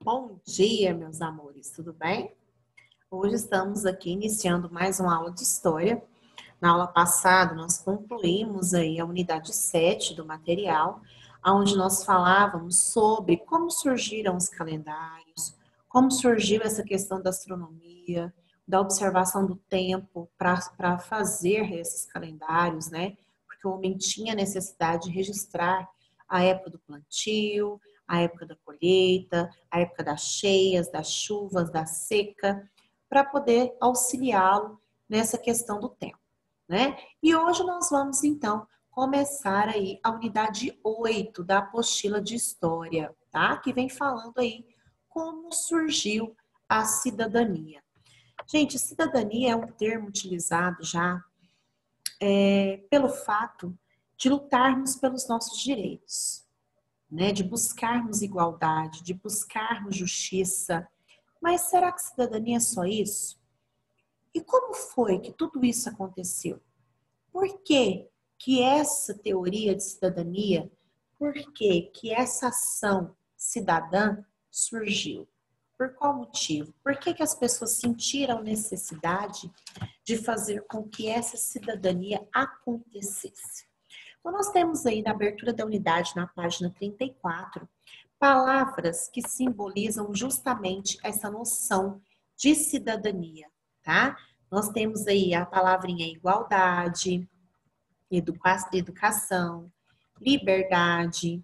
Bom dia, meus amores, tudo bem? Hoje estamos aqui iniciando mais uma aula de História. Na aula passada, nós concluímos aí a unidade 7 do material, onde nós falávamos sobre como surgiram os calendários, como surgiu essa questão da astronomia, da observação do tempo para fazer esses calendários, né? Porque o homem tinha necessidade de registrar a época do plantio, a época da colheita, a época das cheias, das chuvas, da seca, para poder auxiliá-lo nessa questão do tempo, né? E hoje nós vamos, então, começar aí a unidade 8 da apostila de História, tá? Que vem falando aí como surgiu a cidadania. Gente, cidadania é um termo utilizado já pelo fato de lutarmos pelos nossos direitos, né? De buscarmos igualdade, de buscarmos justiça. Mas será que cidadania é só isso? E como foi que tudo isso aconteceu? Por que que essa teoria de cidadania, por que que essa ação cidadã surgiu? Por qual motivo? Por que que as pessoas sentiram necessidade de fazer com que essa cidadania acontecesse? Então, nós temos aí na abertura da unidade, na página 34, palavras que simbolizam justamente essa noção de cidadania, tá? Nós temos aí a palavrinha igualdade, educação, liberdade,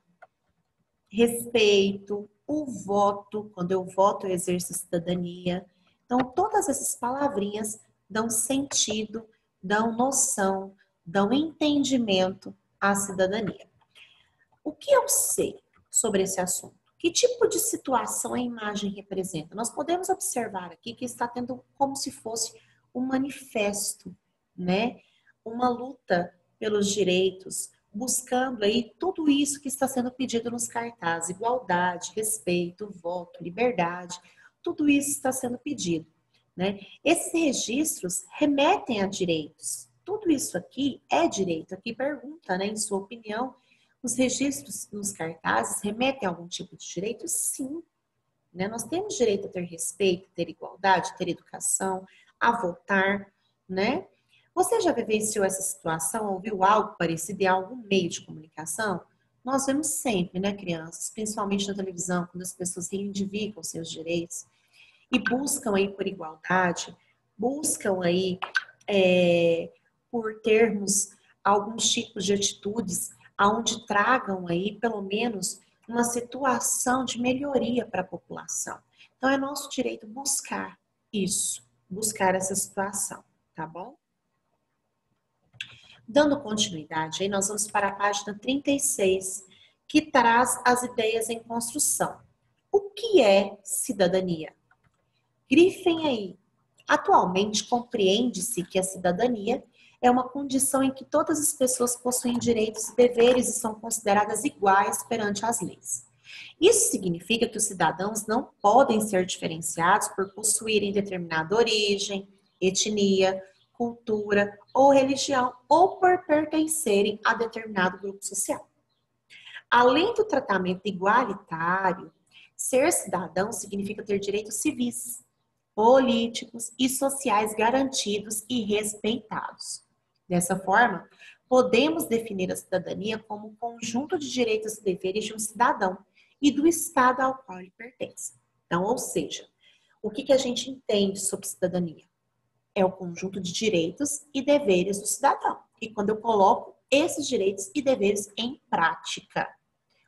respeito, o voto, quando eu voto eu exerço cidadania. Então, todas essas palavrinhas dão sentido, dão noção, dão entendimento à cidadania. O que eu sei sobre esse assunto? Que tipo de situação a imagem representa? Nós podemos observar aqui que está tendo como se fosse um manifesto, né? Uma luta pelos direitos, buscando aí tudo isso que está sendo pedido nos cartazes, igualdade, respeito, voto, liberdade, tudo isso está sendo pedido, né? Esses registros remetem a direitos. Tudo isso aqui é direito. Aqui pergunta, né, em sua opinião, os registros nos cartazes remetem a algum tipo de direito? Sim. Né? Nós temos direito a ter respeito, ter igualdade, ter educação, a votar, né? Você já vivenciou essa situação, ouviu algo parecido em algum meio de comunicação? Nós vemos sempre, né, crianças, principalmente na televisão, quando as pessoas reivindicam seus direitos e buscam aí por igualdade, buscam aí por termos alguns tipos de atitudes aonde tragam aí, pelo menos, uma situação de melhoria para a população. Então, é nosso direito buscar isso, buscar essa situação, tá bom? Dando continuidade, aí nós vamos para a página 36, que traz as ideias em construção. O que é cidadania? Grifem aí. Atualmente, compreende-se que a cidadania é uma condição em que todas as pessoas possuem direitos e deveres e são consideradas iguais perante as leis. Isso significa que os cidadãos não podem ser diferenciados por possuírem determinada origem, etnia, cultura ou religião ou por pertencerem a determinado grupo social. Além do tratamento igualitário, ser cidadão significa ter direitos civis, políticos e sociais garantidos e respeitados. Dessa forma, podemos definir a cidadania como um conjunto de direitos e deveres de um cidadão e do Estado ao qual ele pertence. Então, ou seja, o que a gente entende sobre cidadania? É o conjunto de direitos e deveres do cidadão. E quando eu coloco esses direitos e deveres em prática,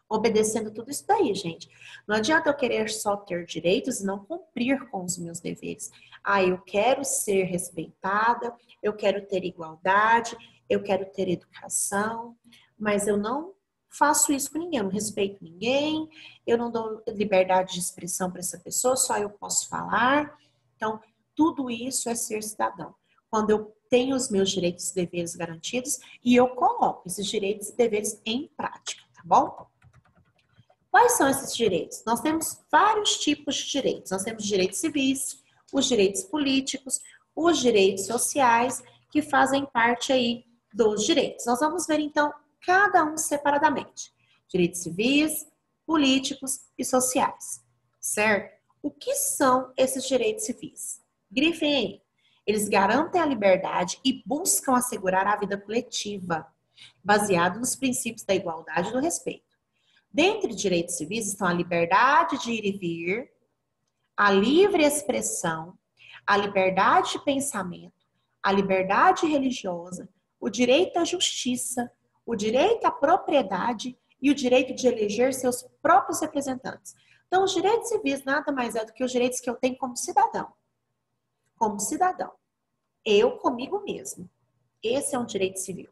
obedecendo tudo isso daí, gente. Não adianta eu querer só ter direitos e não cumprir com os meus deveres. Ah, eu quero ser respeitada, eu quero ter igualdade, eu quero ter educação, mas eu não faço isso com ninguém, eu não respeito ninguém, eu não dou liberdade de expressão para essa pessoa, só eu posso falar. Então, tudo isso é ser cidadão. Quando eu tenho os meus direitos e deveres garantidos e eu coloco esses direitos e deveres em prática, tá bom? Quais são esses direitos? Nós temos vários tipos de direitos. Nós temos direitos civis, os direitos políticos, os direitos sociais, que fazem parte aí dos direitos. Nós vamos ver, então, cada um separadamente. Direitos civis, políticos e sociais. certo? O que são esses direitos civis? Grifem aí. Eles garantem a liberdade e buscam assegurar a vida coletiva, baseado nos princípios da igualdade e do respeito. Dentre direitos civis estão a liberdade de ir e vir, a livre expressão, a liberdade de pensamento, a liberdade religiosa, o direito à justiça, o direito à propriedade e o direito de eleger seus próprios representantes. Então, os direitos civis nada mais é do que os direitos que eu tenho como cidadão. Como cidadão. Eu comigo mesmo. Esse é um direito civil.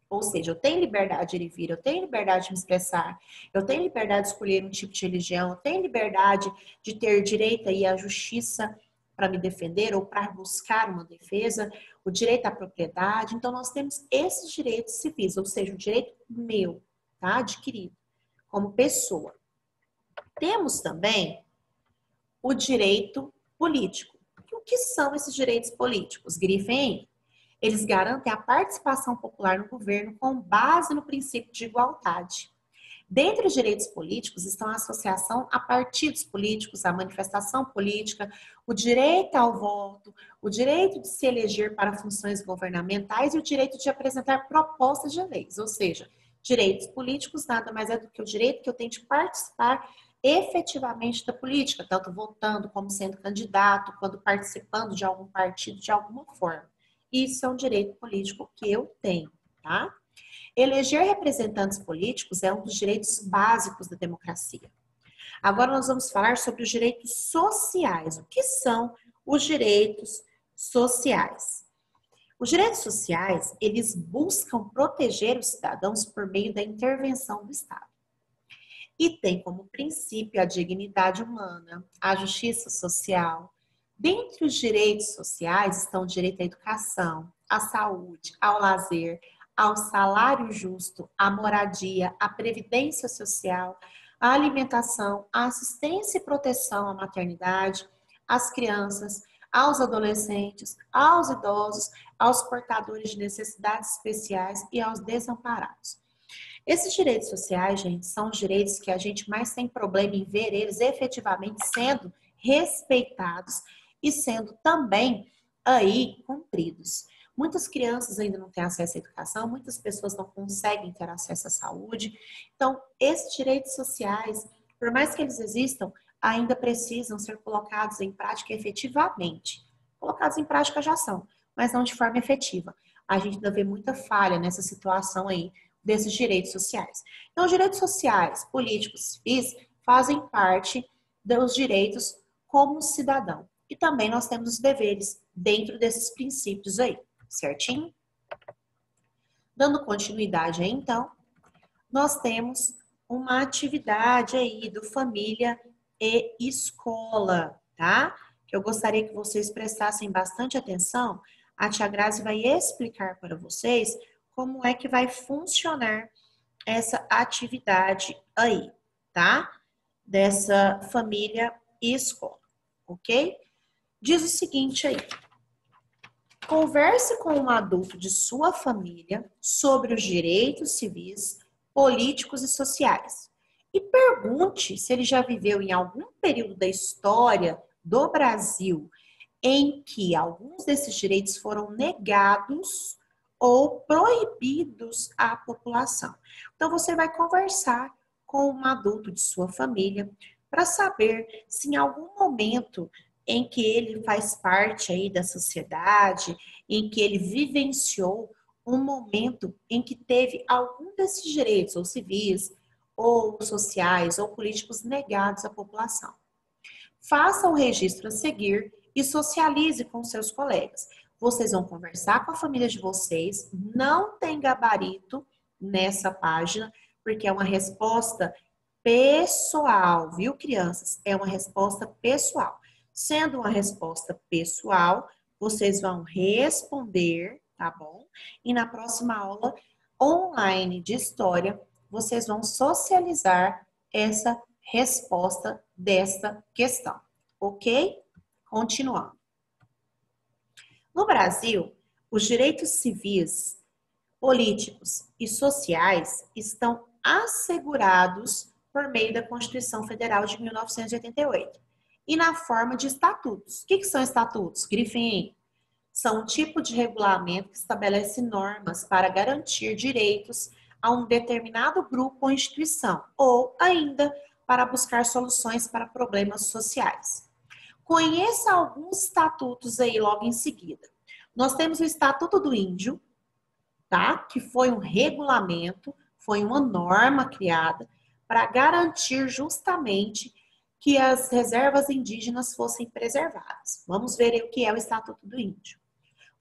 Ou seja, eu tenho liberdade de ir e vir, eu tenho liberdade de me expressar, eu tenho liberdade de escolher um tipo de religião, eu tenho liberdade de ter direito aí à justiça para me defender ou para buscar uma defesa, o direito à propriedade. Então, nós temos esses direitos civis, ou seja, o direito meu, tá? Adquirido como pessoa. Temos também o direito político. O que são esses direitos políticos? Grifem aí. Eles garantem a participação popular no governo com base no princípio de igualdade. Dentre os direitos políticos estão a associação a partidos políticos, a manifestação política, o direito ao voto, o direito de se eleger para funções governamentais e o direito de apresentar propostas de leis. Ou seja, direitos políticos nada mais é do que o direito que eu tenho de participar efetivamente da política, tanto votando como sendo candidato, quando participando de algum partido de alguma forma. Isso é um direito político que eu tenho, tá? Eleger representantes políticos é um dos direitos básicos da democracia. Agora nós vamos falar sobre os direitos sociais. O que são os direitos sociais? Os direitos sociais, eles buscam proteger os cidadãos por meio da intervenção do Estado. E tem como princípio a dignidade humana, a justiça social. Dentre os direitos sociais estão o direito à educação, à saúde, ao lazer, ao salário justo, à moradia, à previdência social, à alimentação, à assistência e proteção à maternidade, às crianças, aos adolescentes, aos idosos, aos portadores de necessidades especiais e aos desamparados. Esses direitos sociais, gente, são os direitos que a gente mais tem problema em ver eles efetivamente sendo respeitados e sendo também aí cumpridos. Muitas crianças ainda não têm acesso à educação, muitas pessoas não conseguem ter acesso à saúde. Então, esses direitos sociais, por mais que eles existam, ainda precisam ser colocados em prática efetivamente. Colocados em prática já são, mas não de forma efetiva. A gente ainda vê muita falha nessa situação aí desses direitos sociais. Então, os direitos sociais, políticos, civis, fazem parte dos direitos como cidadão. E também nós temos os deveres dentro desses princípios aí, certinho? Dando continuidade aí, então, nós temos uma atividade aí do família e escola, tá? Que eu gostaria que vocês prestassem bastante atenção. A tia Grazi vai explicar para vocês como é que vai funcionar essa atividade aí, tá? Dessa família e escola, ok? Diz o seguinte aí. Converse com um adulto de sua família sobre os direitos civis, políticos e sociais. E pergunte se ele já viveu em algum período da história do Brasil em que alguns desses direitos foram negados ou proibidos à população. Então, você vai conversar com um adulto de sua família para saber se em algum momento em que ele faz parte aí da sociedade, em que ele vivenciou um momento em que teve algum desses direitos, ou civis, ou sociais, ou políticos negados à população. Faça o registro a seguir e socialize com seus colegas. Vocês vão conversar com a família de vocês, não tem gabarito nessa página, porque é uma resposta pessoal, viu, crianças? É uma resposta pessoal. Sendo uma resposta pessoal, vocês vão responder, tá bom? E na próxima aula online de história, vocês vão socializar essa resposta desta questão, ok? Continuando. No Brasil, os direitos civis, políticos e sociais estão assegurados por meio da Constituição Federal de 1988. e na forma de estatutos. O que são estatutos? Grifem aí. São um tipo de regulamento que estabelece normas para garantir direitos a um determinado grupo ou instituição, ou ainda para buscar soluções para problemas sociais. Conheça alguns estatutos aí logo em seguida. Nós temos o Estatuto do Índio, tá? Que foi um regulamento, foi uma norma criada para garantir justamente que as reservas indígenas fossem preservadas. Vamos ver o que é o Estatuto do Índio.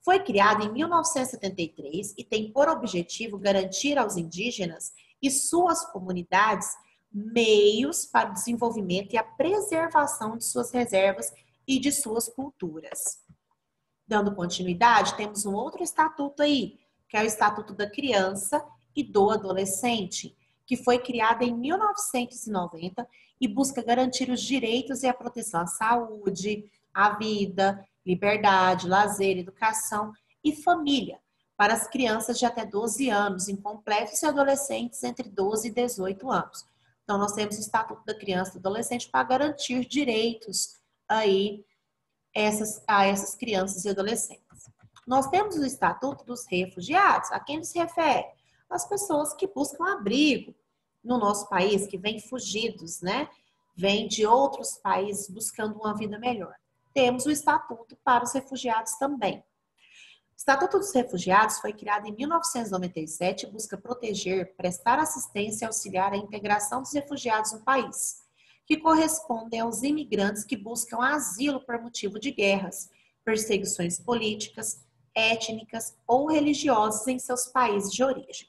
Foi criado em 1973 e tem por objetivo garantir aos indígenas e suas comunidades meios para o desenvolvimento e a preservação de suas reservas e de suas culturas. Dando continuidade, temos um outro estatuto aí, que é o Estatuto da Criança e do Adolescente, que foi criado em 1990 e busca garantir os direitos e a proteção à saúde, à vida, liberdade, lazer, educação e família para as crianças de até 12 anos, incompletos e adolescentes entre 12 e 18 anos. Então, nós temos o Estatuto da Criança e do Adolescente para garantir direitos aí a essas crianças e adolescentes. Nós temos o Estatuto dos Refugiados. A quem ele se refere? As pessoas que buscam abrigo no nosso país, que vêm fugidos, né? Vêm de outros países buscando uma vida melhor. Temos o Estatuto para os Refugiados também. O Estatuto dos Refugiados foi criado em 1997 e busca proteger, prestar assistência e auxiliar a integração dos refugiados no país, que correspondem aos imigrantes que buscam asilo por motivo de guerras, perseguições políticas, étnicas ou religiosas em seus países de origem.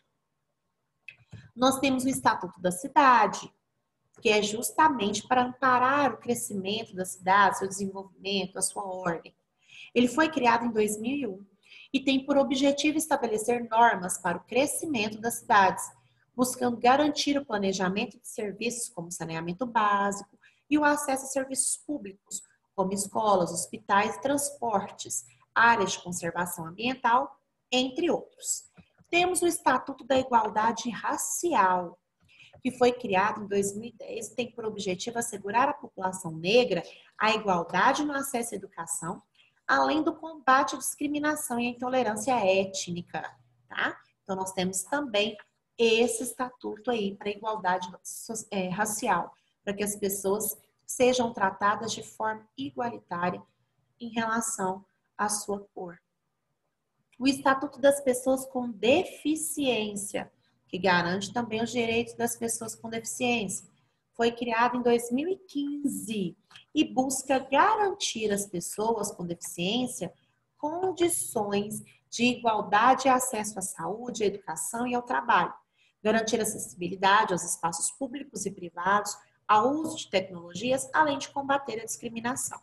Nós temos o Estatuto da Cidade, que é justamente para amparar o crescimento da cidade, seu desenvolvimento, a sua ordem. Ele foi criado em 2001 e tem por objetivo estabelecer normas para o crescimento das cidades, buscando garantir o planejamento de serviços como saneamento básico e o acesso a serviços públicos, como escolas, hospitais, transportes, áreas de conservação ambiental, entre outros. Temos o Estatuto da Igualdade Racial, que foi criado em 2010 e tem por objetivo assegurar à população negra a igualdade no acesso à educação, além do combate à discriminação e à intolerância étnica, tá? Então, nós temos também esse estatuto aí para a igualdade racial, para que as pessoas sejam tratadas de forma igualitária em relação à sua cor. O Estatuto das Pessoas com Deficiência, que garante também os direitos das pessoas com deficiência, foi criado em 2015 e busca garantir às pessoas com deficiência condições de igualdade e acesso à saúde, à educação e ao trabalho, garantir acessibilidade aos espaços públicos e privados, ao uso de tecnologias, além de combater a discriminação.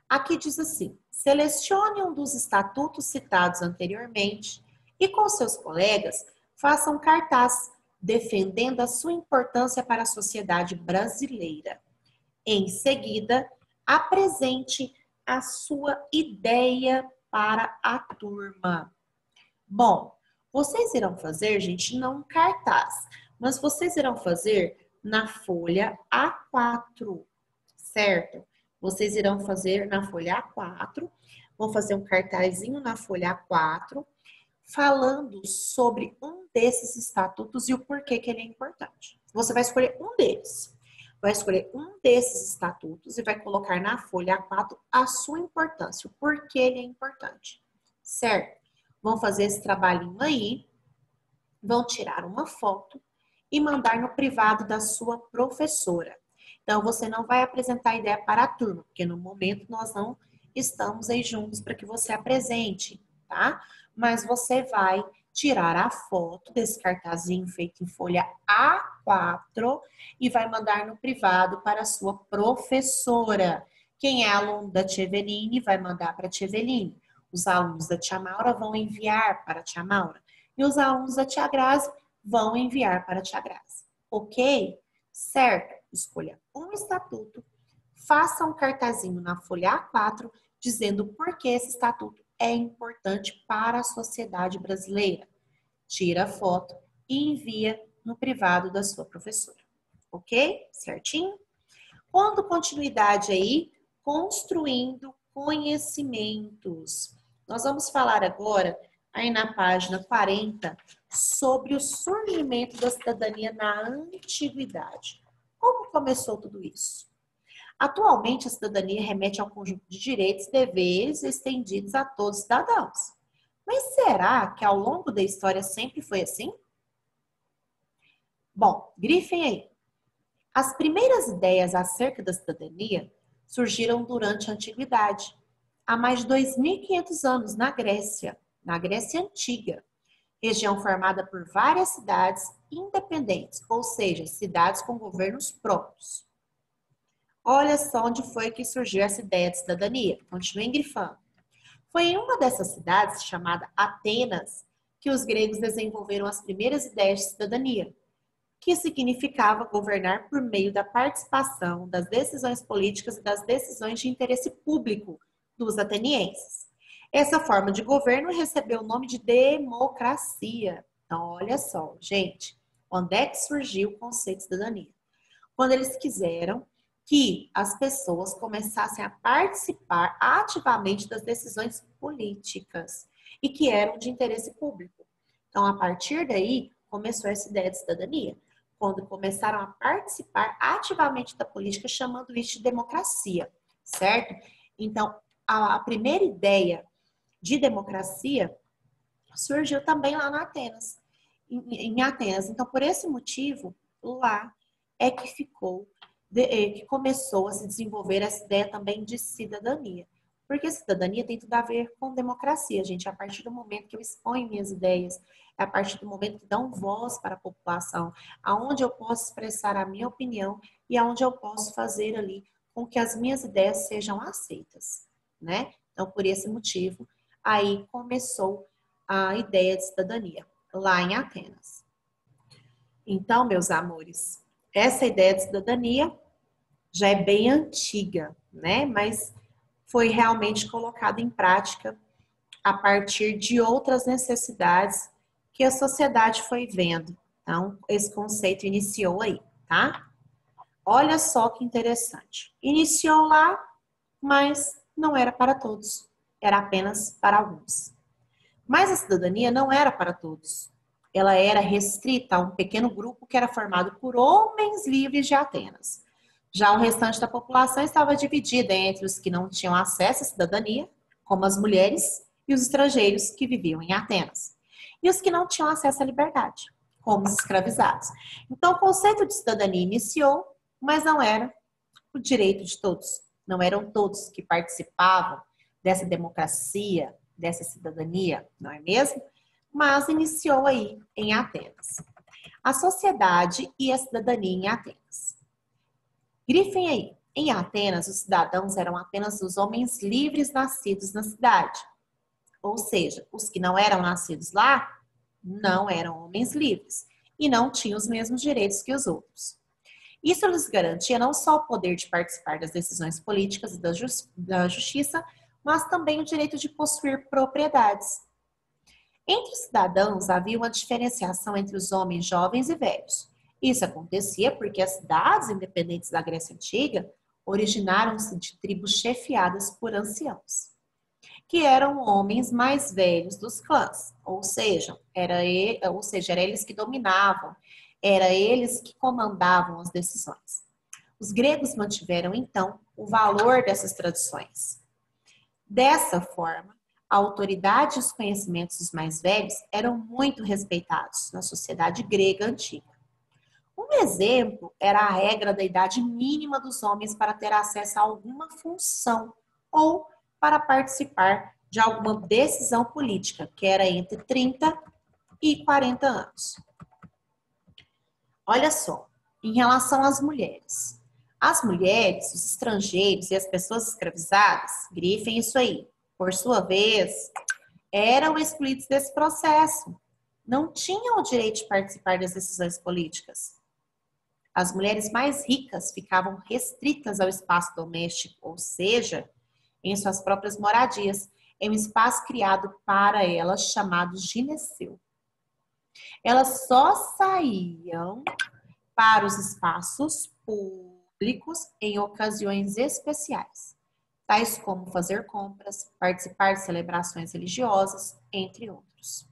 Aqui diz assim: selecione um dos estatutos citados anteriormente e com seus colegas faça um cartaz defendendo a sua importância para a sociedade brasileira. Em seguida, apresente a sua ideia para a turma. Bom, vocês irão fazer, gente, não um cartaz, mas vocês irão fazer na folha A4, certo? Vocês irão fazer na folha A4, vão fazer um cartazinho na folha A4, falando sobre um desses estatutos e o porquê que ele é importante. Você vai escolher um deles. Vai escolher um desses estatutos e vai colocar na folha A4 a sua importância, o porquê ele é importante, certo? Vão fazer esse trabalhinho aí, vão tirar uma foto e mandar no privado da sua professora. Então, você não vai apresentar a ideia para a turma, porque no momento nós não estamos aí juntos para que você apresente, tá? Mas você vai tirar a foto desse cartazinho feito em folha A4 e vai mandar no privado para a sua professora. Quem é aluno da tia Eveline vai mandar para a tia Eveline. Os alunos da tia Maura vão enviar para a tia Maura. E os alunos da tia Grazi vão enviar para a tia Grazi. Ok? Certo? Escolha um estatuto, faça um cartazinho na folha A4 dizendo por que esse estatuto é importante para a sociedade brasileira. Tira a foto e envia no privado da sua professora. ok? Certinho? Dando continuidade aí, construindo conhecimentos. Nós vamos falar agora, aí na página 40, sobre o surgimento da cidadania na antiguidade. Como começou tudo isso? Atualmente, a cidadania remete ao conjunto de direitos e deveres estendidos a todos os cidadãos. Mas será que ao longo da história sempre foi assim? Bom, grifem aí. As primeiras ideias acerca da cidadania surgiram durante a Antiguidade, há mais de 2.500 anos na Grécia Antiga, região formada por várias cidades independentes, ou seja, cidades com governos próprios. Olha só onde foi que surgiu essa ideia de cidadania. Continuem grifando. Foi em uma dessas cidades, chamada Atenas, que os gregos desenvolveram as primeiras ideias de cidadania, que significava governar por meio da participação das decisões políticas e das decisões de interesse público dos atenienses. Essa forma de governo recebeu o nome de democracia. Então, olha só, gente, onde é que surgiu o conceito de cidadania? Quando eles quiseram que as pessoas começassem a participar ativamente das decisões políticas e que eram de interesse público. Então, a partir daí, começou essa ideia de cidadania, quando começaram a participar ativamente da política, chamando isso de democracia, certo? Então, a primeira ideia de democracia surgiu também lá na Atenas, em Atenas. Então, por esse motivo, lá é que que começou a se desenvolver essa ideia também de cidadania. Porque cidadania tem tudo a ver com democracia, gente. A partir do momento que eu exponho minhas ideias, é a partir do momento que dão voz para a população, aonde eu posso expressar a minha opinião e aonde eu posso fazer ali com que as minhas ideias sejam aceitas, né? Então, por esse motivo, aí começou a ideia de cidadania, lá em Atenas. Então, meus amores, essa ideia de cidadania já é bem antiga, né? Mas foi realmente colocada em prática a partir de outras necessidades que a sociedade foi vendo. Então, esse conceito iniciou aí, tá? Olha só que interessante. Iniciou lá, mas não era para todos. Era apenas para alguns. Mas a cidadania não era para todos. Ela era restrita a um pequeno grupo que era formado por homens livres de Atenas. Já o restante da população estava dividida entre os que não tinham acesso à cidadania, como as mulheres, e os estrangeiros que viviam em Atenas, e os que não tinham acesso à liberdade, como os escravizados. Então, o conceito de cidadania iniciou, mas não era o direito de todos. Não eram todos que participavam dessa democracia, dessa cidadania, não é mesmo? Mas iniciou aí em Atenas. A sociedade e a cidadania em Atenas. Grifem aí. Em Atenas, os cidadãos eram apenas os homens livres nascidos na cidade. Ou seja, os que não eram nascidos lá não eram homens livres e não tinham os mesmos direitos que os outros. Isso lhes garantia não só o poder de participar das decisões políticas e da justiça, mas também o direito de possuir propriedades. Entre os cidadãos havia uma diferenciação entre os homens jovens e velhos. Isso acontecia porque as cidades independentes da Grécia Antiga originaram-se de tribos chefiadas por anciãos, que eram homens mais velhos dos clãs, ou seja, era eles que dominavam, era eles que comandavam as decisões. Os gregos mantiveram, então, o valor dessas tradições. Dessa forma, a autoridade e os conhecimentos dos mais velhos eram muito respeitados na sociedade grega antiga. Um exemplo era a regra da idade mínima dos homens para ter acesso a alguma função ou para participar de alguma decisão política, que era entre 30 e 40 anos. Olha só, em relação às mulheres. As mulheres, os estrangeiros e as pessoas escravizadas, grifem isso aí, por sua vez, eram excluídos desse processo. Não tinham o direito de participar das decisões políticas. As mulheres mais ricas ficavam restritas ao espaço doméstico, ou seja, em suas próprias moradias, em um espaço criado para elas chamado gineceu. Elas só saíam para os espaços públicos em ocasiões especiais, tais como fazer compras, participar de celebrações religiosas, entre outros.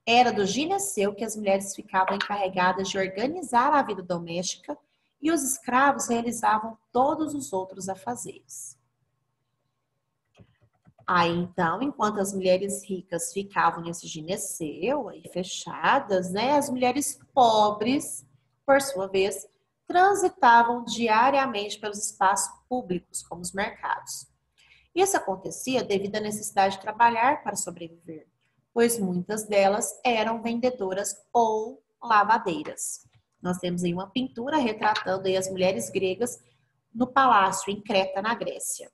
Era do gineceu que as mulheres ficavam encarregadas de organizar a vida doméstica e os escravos realizavam todos os outros afazeres. Aí, então, enquanto as mulheres ricas ficavam nesse gineceu, aí fechadas, né, as mulheres pobres, por sua vez, transitavam diariamente pelos espaços públicos, como os mercados. Isso acontecia devido à necessidade de trabalhar para sobreviver, pois muitas delas eram vendedoras ou lavadeiras. Nós temos aí uma pintura retratando aí as mulheres gregas no palácio em Creta, na Grécia.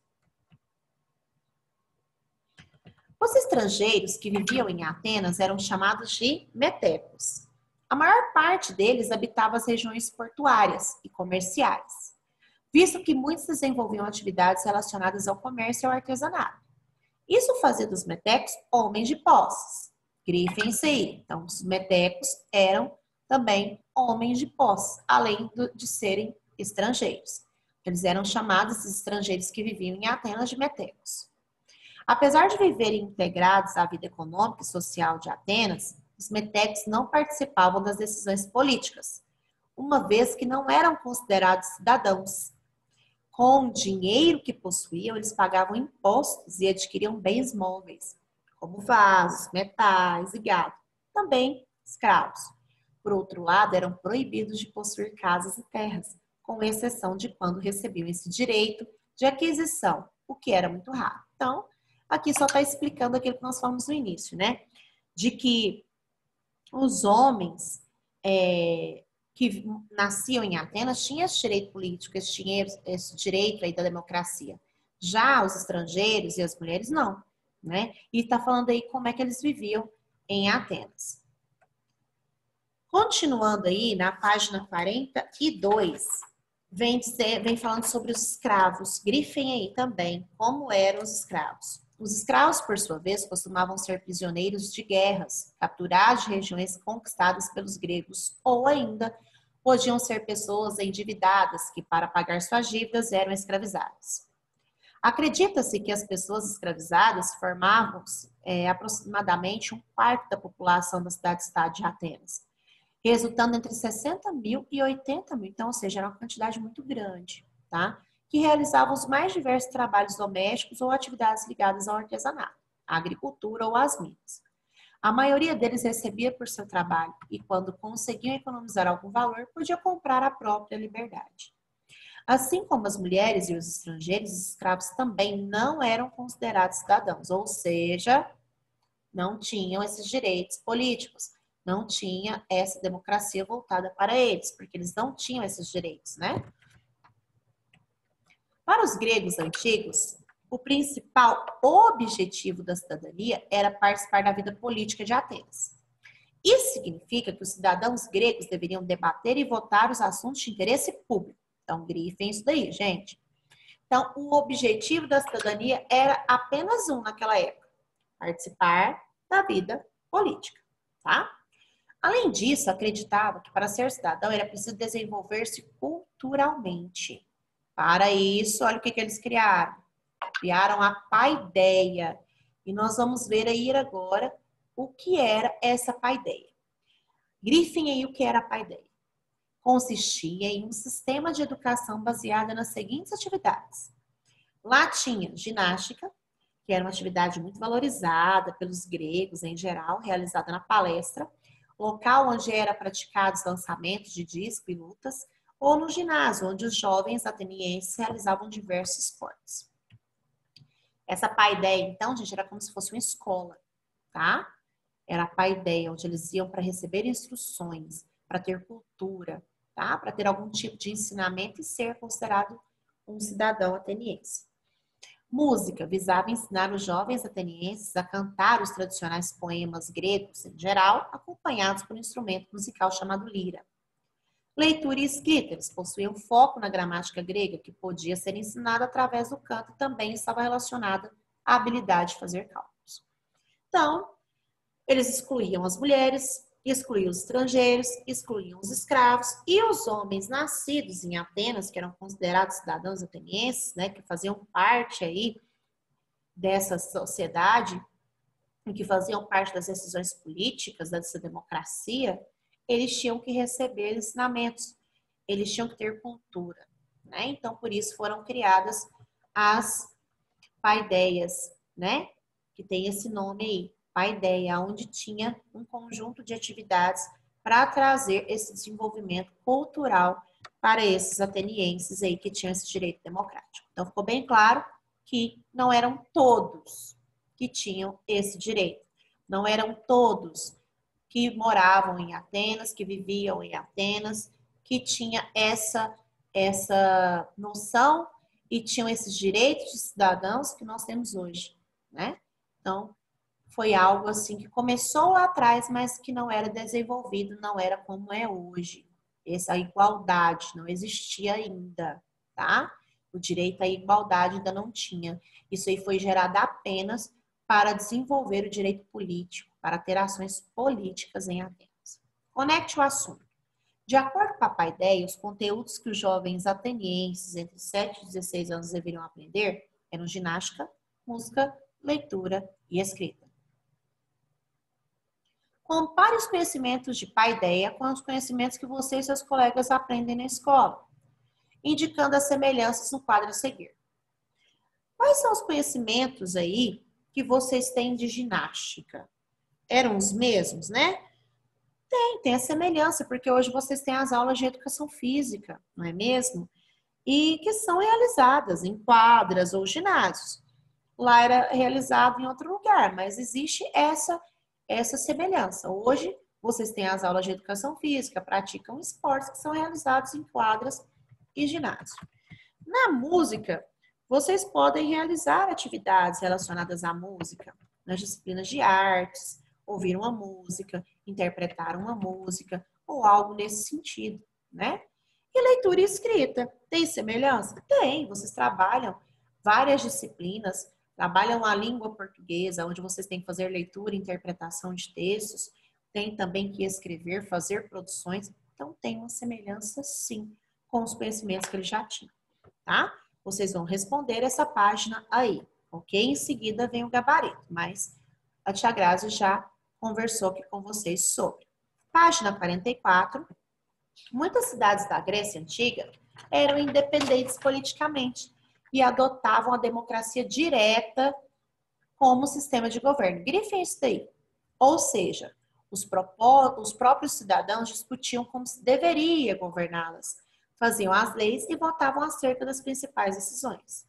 Os estrangeiros que viviam em Atenas eram chamados de metecos. A maior parte deles habitava as regiões portuárias e comerciais, visto que muitos desenvolviam atividades relacionadas ao comércio e ao artesanato. Isso fazia dos metecos homens de posses. Grifem-se aí. Então, os metecos eram também homens de posse, além de serem estrangeiros. Eles eram chamados, esses estrangeiros que viviam em Atenas, de metecos. Apesar de viverem integrados à vida econômica e social de Atenas, os metecos não participavam das decisões políticas, uma vez que não eram considerados cidadãos. Com o dinheiro que possuíam, eles pagavam impostos e adquiriam bens móveis, como vasos, metais e gado, também escravos. Por outro lado, eram proibidos de possuir casas e terras, com exceção de quando recebiam esse direito de aquisição, o que era muito raro. Então, aqui só está explicando aquilo que nós falamos no início, né? De que os homens que nasciam em Atenas tinham esse direito político, esse direito aí da democracia. Já os estrangeiros e as mulheres não, né? E está falando aí como é que eles viviam em Atenas. Continuando aí, na página 42, vem falando sobre os escravos. Grifem aí também como eram os escravos. Os escravos, por sua vez, costumavam ser prisioneiros de guerras, capturados de regiões conquistadas pelos gregos, ou ainda podiam ser pessoas endividadas que, para pagar suas dívidas, eram escravizadas. Acredita-se que as pessoas escravizadas formavam aproximadamente um quarto da população da cidade-estado de Atenas, resultando entre 60 mil e 80 mil, então, ou seja, era uma quantidade muito grande, tá? Que realizavam os mais diversos trabalhos domésticos ou atividades ligadas ao artesanato, à agricultura ou às minas. A maioria deles recebia por seu trabalho e, quando conseguiam economizar algum valor, podia comprar a própria liberdade. Assim como as mulheres e os estrangeiros, os escravos também não eram considerados cidadãos, ou seja, não tinham esses direitos políticos, não tinha essa democracia voltada para eles, porque eles não tinham esses direitos, né? Para os gregos antigos, o principal objetivo da cidadania era participar da vida política de Atenas. Isso significa que os cidadãos gregos deveriam debater e votar os assuntos de interesse público. Então, grifem isso daí, gente. Então, o objetivo da cidadania era apenas um naquela época: participar da vida política, tá? Além disso, acreditava que para ser cidadão era preciso desenvolver-se culturalmente. Para isso, olha o que eles criaram. Criaram a paideia. E nós vamos ver aí agora o que era essa paideia. Grifem aí o que era a paideia. Consistia em um sistema de educação baseado nas seguintes atividades. Lá tinha ginástica, que era uma atividade muito valorizada pelos gregos em geral, realizada na palestra, local onde era praticados lançamentos de disco e lutas, ou no ginásio, onde os jovens atenienses realizavam diversos esportes. Essa paideia, então, gente, era como se fosse uma escola, tá? Era a paideia, onde eles iam para receber instruções, para ter cultura, tá? Para ter algum tipo de ensinamento e ser considerado um cidadão ateniense. Música visava ensinar os jovens atenienses a cantar os tradicionais poemas gregos, em geral, acompanhados por um instrumento musical chamado lira. Leitura e escrita, eles possuíam foco na gramática grega, que podia ser ensinada através do canto e também estava relacionada à habilidade de fazer cálculos. Então, eles excluíam as mulheres, excluía os estrangeiros, excluíam os escravos e os homens nascidos em Atenas, que eram considerados cidadãos atenienses, né, que faziam parte aí dessa sociedade e que faziam parte das decisões políticas dessa democracia, eles tinham que receber ensinamentos, eles tinham que ter cultura, né? Então, por isso foram criadas as paideias, né? Que tem esse nome aí, paideia, onde tinha um conjunto de atividades para trazer esse desenvolvimento cultural para esses atenienses aí que tinham esse direito democrático. Então, ficou bem claro que não eram todos que tinham esse direito. Não eram todos que moravam em Atenas, que viviam em Atenas, que tinha essa noção e tinham esses direitos de cidadãos que nós temos hoje, né? Então, foi algo assim que começou lá atrás, mas que não era desenvolvido, não era como é hoje. Essa igualdade não existia ainda, tá? O direito à igualdade ainda não tinha. Isso aí foi gerado apenas para desenvolver o direito político, para ter ações políticas em Atenas. Conecte o assunto. De acordo com a Paideia, os conteúdos que os jovens atenienses entre 7 e 16 anos deveriam aprender eram ginástica, música, leitura e escrita. Compare os conhecimentos de Paideia com os conhecimentos que você e seus colegas aprendem na escola, indicando as semelhanças no quadro a seguir. Quais são os conhecimentos aí que vocês têm de ginástica? Eram os mesmos, né? Tem a semelhança, porque hoje vocês têm as aulas de educação física, não é mesmo? E que são realizadas em quadras ou ginásios. Lá era realizado em outro lugar, mas existe essa semelhança. Hoje, vocês têm as aulas de educação física, praticam esportes que são realizados em quadras e ginásios. Na música, vocês podem realizar atividades relacionadas à música, nas disciplinas de artes, ouvir uma música, interpretar uma música, ou algo nesse sentido, né? E leitura e escrita, tem semelhança? Tem, vocês trabalham várias disciplinas, trabalham a língua portuguesa, onde vocês têm que fazer leitura e interpretação de textos, tem também que escrever, fazer produções, então tem uma semelhança sim com os conhecimentos que eles já tinham, tá? Vocês vão responder essa página aí, ok? Em seguida vem o gabarito, mas a tia Grazi já conversou aqui com vocês sobre. Página 44. Muitas cidades da Grécia Antiga eram independentes politicamente e adotavam a democracia direta como sistema de governo. Grifem isso daí. Ou seja, os próprios cidadãos discutiam como se deveria governá-las, faziam as leis e votavam acerca das principais decisões.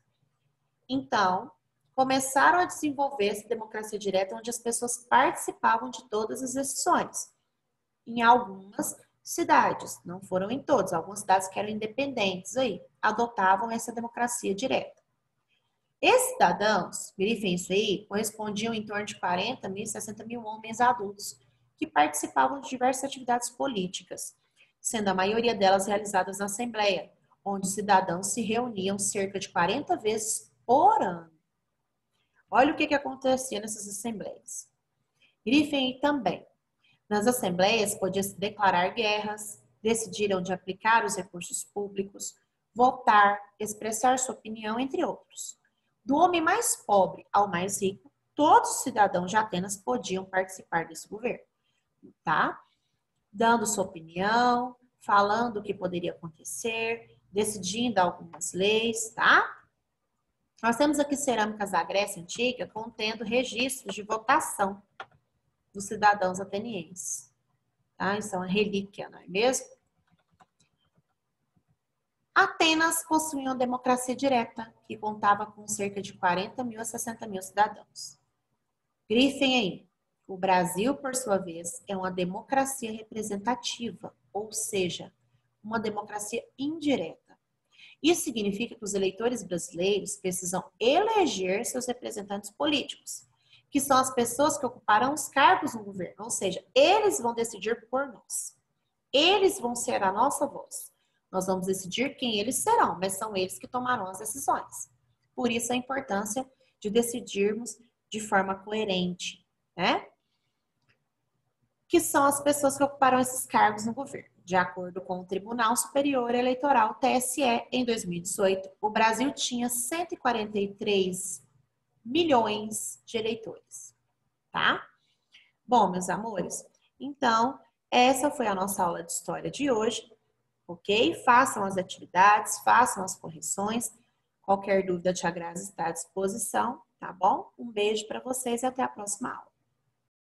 Então, começaram a desenvolver essa democracia direta onde as pessoas participavam de todas as decisões. Em algumas cidades, não foram em todas, algumas cidades que eram independentes aí, adotavam essa democracia direta. Esses cidadãos, grifem isso aí, correspondiam em torno de 40 mil, 60 mil homens adultos que participavam de diversas atividades políticas, sendo a maioria delas realizadas na Assembleia, onde os cidadãos se reuniam cerca de 40 vezes por ano. Olha o que acontecia nessas assembleias. Grifem aí também. Nas assembleias, podia-se declarar guerras, decidir onde aplicar os recursos públicos, votar, expressar sua opinião, entre outros. Do homem mais pobre ao mais rico, todos os cidadãos de Atenas podiam participar desse governo, tá? Dando sua opinião, falando o que poderia acontecer, decidindo algumas leis, tá? Nós temos aqui cerâmicas da Grécia Antiga contendo registros de votação dos cidadãos atenienses. Tá? Isso é uma relíquia, não é mesmo? Atenas possuía uma democracia direta, que contava com cerca de 40 mil a 60 mil cidadãos. Grifem aí. O Brasil, por sua vez, é uma democracia representativa, ou seja, uma democracia indireta. Isso significa que os eleitores brasileiros precisam eleger seus representantes políticos, que são as pessoas que ocuparão os cargos no governo, ou seja, eles vão decidir por nós. Eles vão ser a nossa voz. Nós vamos decidir quem eles serão, mas são eles que tomarão as decisões. Por isso a importância de decidirmos de forma coerente, né? que são as pessoas que ocuparam esses cargos no governo. De acordo com o Tribunal Superior Eleitoral, TSE, em 2018, o Brasil tinha 143 milhões de eleitores, tá? Bom, meus amores, então, essa foi a nossa aula de história de hoje, ok? Façam as atividades, façam as correções. Qualquer dúvida, a Tia Grazi está à disposição, tá bom? Um beijo para vocês e até a próxima aula.